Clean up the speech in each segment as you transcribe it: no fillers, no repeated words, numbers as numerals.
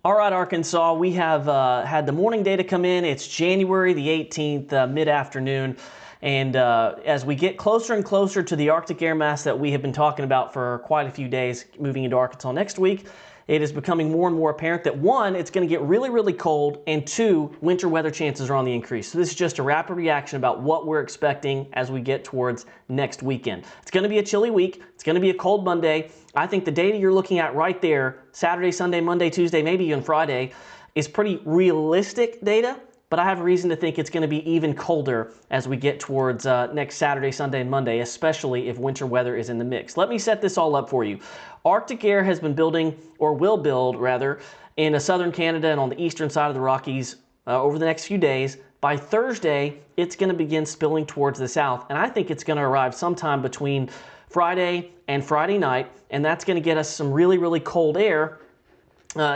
All right, Arkansas, we have had the morning data come in. It's January the 18th, mid-afternoon. And as we get closer and closer to the Arctic air mass that we have been talking about for quite a few days moving into Arkansas next week, it is becoming more and more apparent that one, it's going to get really, really cold, and two, winter weather chances are on the increase. So this is just a rapid reaction about what we're expecting as we get towards next weekend. It's going to be a chilly week. It's going to be a cold Monday. I think the data you're looking at right there, Saturday, Sunday, Monday, Tuesday, maybe even Friday, is pretty realistic data. But I have reason to think it's going to be even colder as we get towards next Saturday, Sunday, and Monday, especially if winter weather is in the mix. Let me set this all up for you. Arctic air has been building, or will build rather, in southern Canada and on the eastern side of the Rockies over the next few days. By Thursday, it's going to begin spilling towards the south, and I think it's going to arrive sometime between Friday and Friday night, and that's going to get us some really, really cold air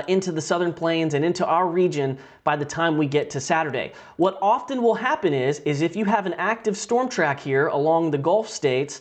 into the southern plains and into our region by the time we get to Saturday. What often will happen is if you have an active storm track here along the Gulf states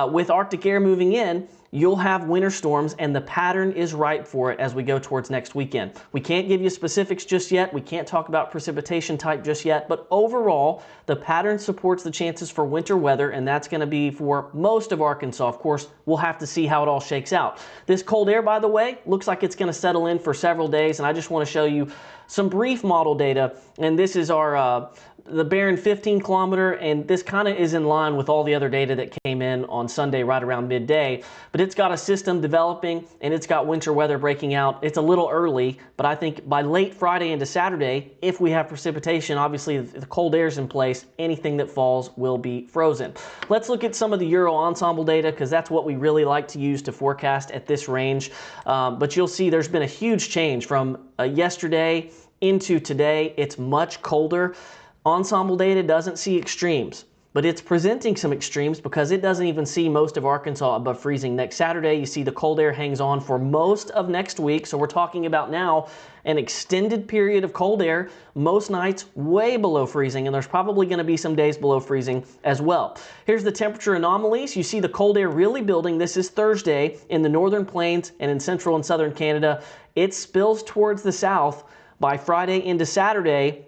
with Arctic air moving in, you'll have winter storms, and the pattern is ripe for it as we go towards next weekend. We can't give you specifics just yet. We can't talk about precipitation type just yet, but overall, the pattern supports the chances for winter weather, and that's going to be for most of Arkansas. Of course, we'll have to see how it all shakes out. This cold air, by the way, looks like it's going to settle in for several days, and I just want to show you some brief model data, and this is our the Barron 15 kilometer, and this kind of is in line with all the other data that came in on Sunday right around midday, but it's got a system developing and it's got winter weather breaking out. It's a little early, but I think by late Friday into Saturday, if we have precipitation, obviously if the cold air's in place, anything that falls will be frozen. Let's look at some of the Euro ensemble data because that's what we really like to use to forecast at this range, but you'll see there's been a huge change from yesterday into today. It's much colder. Ensemble data doesn't see extremes, but it's presenting some extremes because it doesn't even see most of Arkansas above freezing next Saturday. You see the cold air hangs on for most of next week, so we're talking about now an extended period of cold air, most nights way below freezing, and there's probably going to be some days below freezing as well. Here's the temperature anomalies. You see the cold air really building. This is Thursday in the northern plains and in central and southern Canada. It spills towards the south by Friday into Saturday.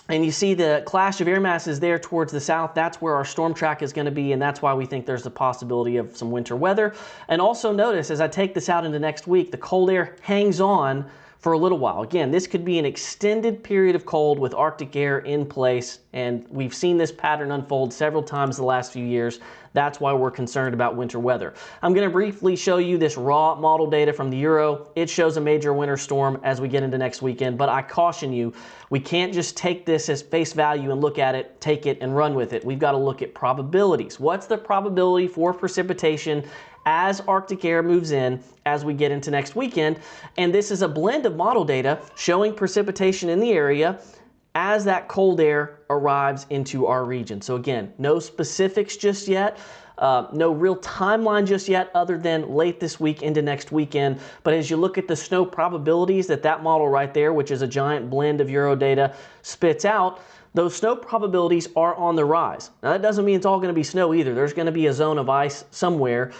And you see the clash of air masses there towards the south. That's where our storm track is going to be, and that's why we think there's a possibility of some winter weather. And also notice, as I take this out into next week, the cold air hangs on for a little while. Again, this could be an extended period of cold with Arctic air in place, and we've seen this pattern unfold several times the last few years. That's why we're concerned about winter weather. I'm going to briefly show you this raw model data from the Euro. It shows a major winter storm as we get into next weekend, but I caution you, we can't just take this as face value and look at it, take it, and run with it. We've got to look at probabilities. What's the probability for precipitation as Arctic air moves in as we get into next weekend? And this is a blend of model data showing precipitation in the area as that cold air arrives into our region. So again, no specifics just yet, no real timeline just yet other than late this week into next weekend. But as you look at the snow probabilities that model right there, which is a giant blend of Euro data, spits out, those snow probabilities are on the rise. Now that doesn't mean it's all going to be snow either. There's going to be a zone of ice somewhere.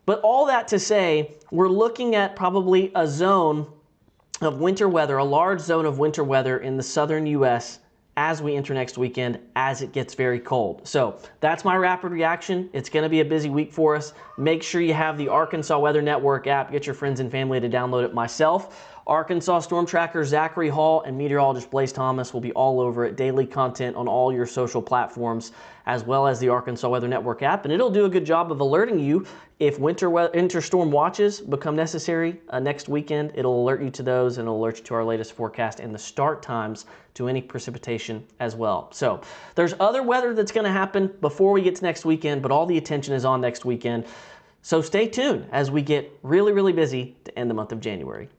But all that to say, we're looking at probably a zone of winter weather, a large zone of winter weather in the southern U.S. as we enter next weekend, as it gets very cold. So that's my rapid reaction. It's going to be a busy week for us. Make sure you have the Arkansas Weather Network app. Get your friends and family to download it. Myself, Arkansas Storm Tracker Zachary Hall, and meteorologist Blaze Thomas will be all over it. Daily content on all your social platforms, as well as the Arkansas Weather Network app. And it'll do a good job of alerting you if winter storm watches become necessary next weekend. It'll alert you to those, and it'll alert you to our latest forecast and the start times to any precipitation as well. So there's other weather that's going to happen before we get to next weekend, but all the attention is on next weekend. So stay tuned as we get really, really busy to end the month of January.